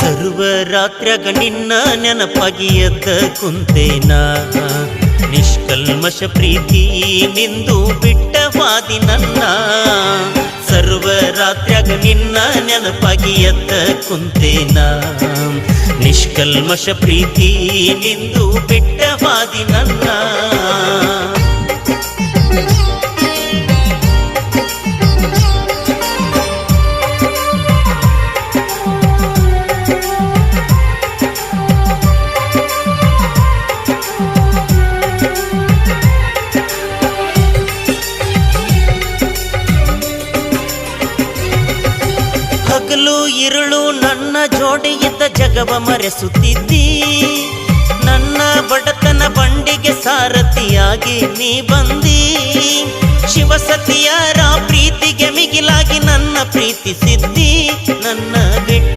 ಸರ್ವರಾತ್ರ್ಯಾಗ ನಿನ್ನ ನೆನಪಾಗಿ ಎದ್ದ ಕುಂತೇನ, ನಿಷ್ಕಲ್ಮಶ ಪ್ರೀತಿ ನಿಂದು ಬಿಟ್ಟವಾದಿ ನನ್ನ. ಸರ್ವರಾತ್ರ್ಯಾಗ ನಿನ್ನ ನೆನಪಾಗಿ ಎದ್ದ ಕುಂತೇನ, ನಿಷ್ಕಲ್ಮಶ ಪ್ರೀತಿ ನಿಂದು ಬಿಟ್ಟವಾದಿ ನನ್ನ. ಹಗಲು ಇರುಳು ನನ್ನ ಜೋಡಿ ಇದ್ದ ಜಗವ ಮರೆಸುತ್ತಿದ್ದಿ, ನನ್ನ ಬಡತನ ಬಂಡಿಗೆ ಸಾರಥಿಯಾಗಿ ನೀ ಬಂದಿ. ಶಿವಸತಿಯರ ಪ್ರೀತಿಗೆ ಮಿಗಿಲಾಗಿ ನನ್ನ ಪ್ರೀತಿಸಿದ್ದಿ, ನನ್ನ